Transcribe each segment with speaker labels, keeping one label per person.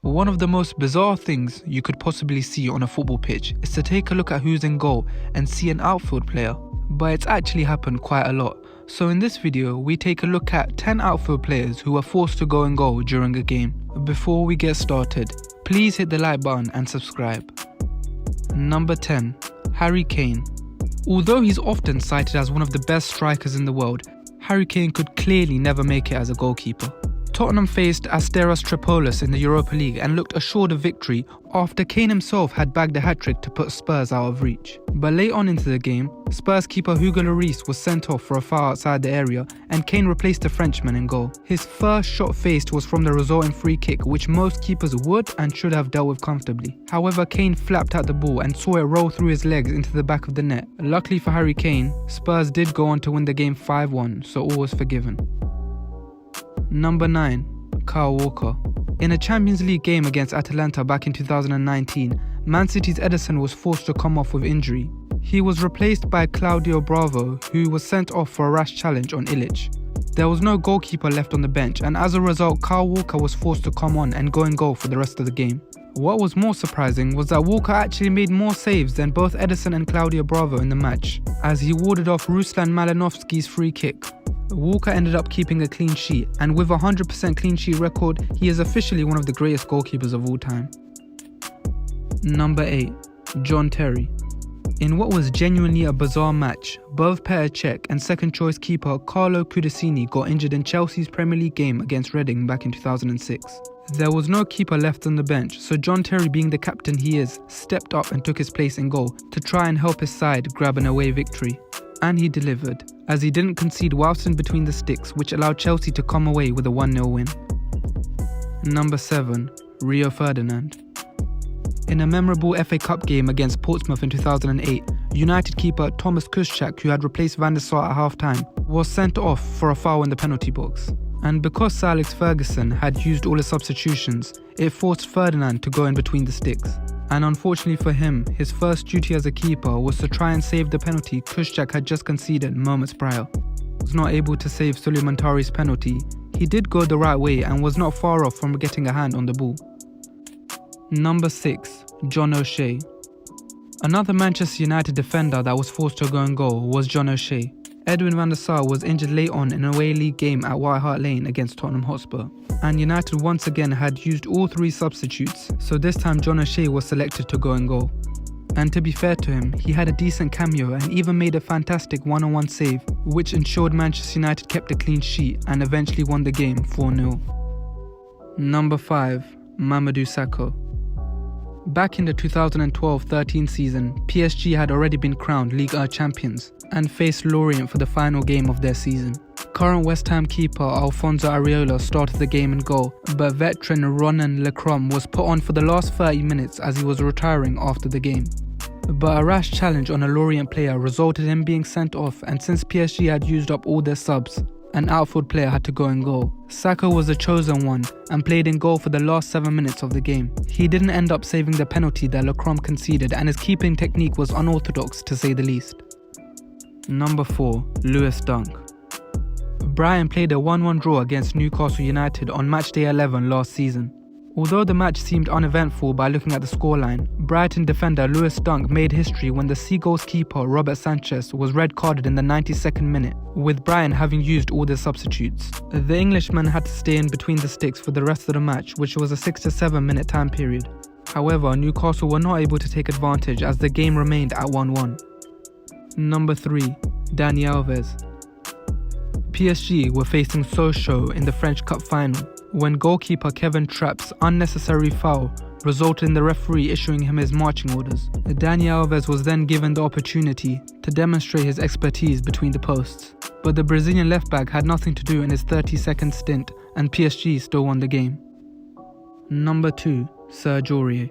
Speaker 1: One of the most bizarre things you could possibly see on a football pitch is to take a look at who's in goal and see an outfield player. But it's actually happened quite a lot. So in this video, we take a look at 10 outfield players who were forced to go in goal during a game. Before we get started, please hit the like button and subscribe. Number 10. Harry Kane. Although he's often cited as one of the best strikers in the world, Harry Kane could clearly never make it as a goalkeeper. Tottenham faced Asteras Tripolis in the Europa League and looked assured of victory after Kane himself had bagged a hat-trick to put Spurs out of reach. But late on into the game, Spurs keeper Hugo Lloris was sent off for a foul outside the area and Kane replaced the Frenchman in goal. His first shot faced was from the resulting free kick, which most keepers would and should have dealt with comfortably. However, Kane flapped at the ball and saw it roll through his legs into the back of the net. Luckily for Harry Kane, Spurs did go on to win the game 5-1, so all was forgiven. Number 9. Kyle Walker. In a Champions League game against Atalanta back in 2019, Man City's Ederson was forced to come off with injury. He was replaced by Claudio Bravo, who was sent off for a rash challenge on Illich. There was no goalkeeper left on the bench, and as a result, Kyle Walker was forced to come on and go in goal for the rest of the game. What was more surprising was that Walker actually made more saves than both Ederson and Claudio Bravo in the match, as he warded off Ruslan Malinovsky's free kick. Walker ended up keeping a clean sheet, and with a 100% clean sheet record, he is officially one of the greatest goalkeepers of all time. Number 8. John Terry. In what was genuinely a bizarre match, both Petr Cech and second choice keeper Carlo Cudicini got injured in Chelsea's Premier League game against Reading back in 2006. There was no keeper left on the bench, so John Terry, being the captain he is, stepped up and took his place in goal to try and help his side grab an away victory. And he delivered, as he didn't concede whilst in between the sticks, which allowed Chelsea to come away with a 1-0 win. Number 7. Rio Ferdinand. In a memorable FA Cup game against Portsmouth in 2008, United keeper Thomas Kuszczak, who had replaced Van der Sar at half-time, was sent off for a foul in the penalty box. And because Sir Alex Ferguson had used all his substitutions, it forced Ferdinand to go in between the sticks. And unfortunately for him, his first duty as a keeper was to try and save the penalty Kuszczak had just conceded moments prior. He was not able to save Suleiman Tari's penalty. He did go the right way and was not far off from getting a hand on the ball. Number 6. John O'Shea. Another Manchester United defender that was forced to go in goal was John O'Shea. Edwin van der Sar was injured late on in an away league game at White Hart Lane against Tottenham Hotspur, and United once again had used all 3 substitutes, so this time John O'Shea was selected to go in goal. And to be fair to him, he had a decent cameo and even made a fantastic one-on-one save, which ensured Manchester United kept a clean sheet and eventually won the game 4-0. Number 5. Mamadou Sakho. Back in the 2012-13 season, PSG had already been crowned Ligue 1 champions and faced Lorient for the final game of their season. Current West Ham keeper Alfonso Areola started the game in goal, but veteran Ronan Lecrom was put on for the last 30 minutes as he was retiring after the game. But a rash challenge on a Lorient player resulted in him being sent off, and since PSG had used up all their subs, an outfield player had to go in goal. Sakho was the chosen one and played in goal for the last 7 minutes of the game. He didn't end up saving the penalty that Lecrom conceded, and his keeping technique was unorthodox to say the least. Number 4. Lewis Dunk. Brighton played a 1-1 draw against Newcastle United on matchday 11 last season. Although the match seemed uneventful by looking at the scoreline, Brighton defender Lewis Dunk made history when the Seagulls keeper Robert Sanchez was red-carded in the 92nd minute, with Brighton having used all their substitutes. The Englishman had to stay in between the sticks for the rest of the match, which was a 6 to 7 minute time period. However, Newcastle were not able to take advantage as the game remained at 1-1. Number 3. Dani Alves. PSG were facing Sochaux in the French Cup final, when goalkeeper Kevin Trapp's unnecessary foul resulted in the referee issuing him his marching orders. Dani Alves was then given the opportunity to demonstrate his expertise between the posts, but the Brazilian left-back had nothing to do in his 30-second stint, and PSG still won the game. Number 2. Serge Aurier.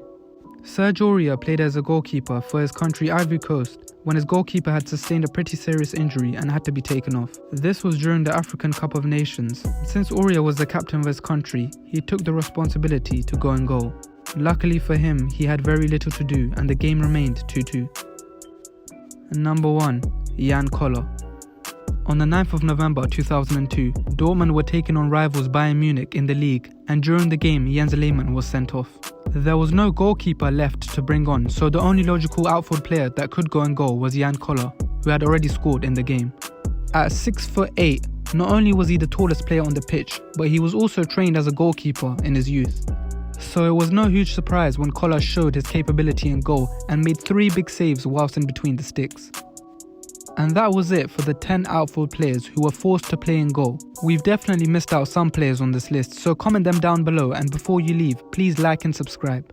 Speaker 1: Serge Aurier played as a goalkeeper for his country Ivory Coast when his goalkeeper had sustained a pretty serious injury and had to be taken off. This was during the African Cup of Nations. Since Aurier was the captain of his country, he took the responsibility to go in goal. Luckily for him, he had very little to do and the game remained 2-2. Number 1. Jan Koller. On the 9th of November 2002, Dortmund were taking on rivals Bayern Munich in the league, and during the game Jens Lehmann was sent off. There was no goalkeeper left to bring on, so the only logical outfield player that could go in goal was Jan Koller, who had already scored in the game. At 6'8", not only was he the tallest player on the pitch, but he was also trained as a goalkeeper in his youth. So it was no huge surprise when Koller showed his capability in goal and made 3 big saves whilst in between the sticks. And that was it for the 10 outfield players who were forced to play in goal. We've definitely missed out some players on this list, so comment them down below, and before you leave, please like and subscribe.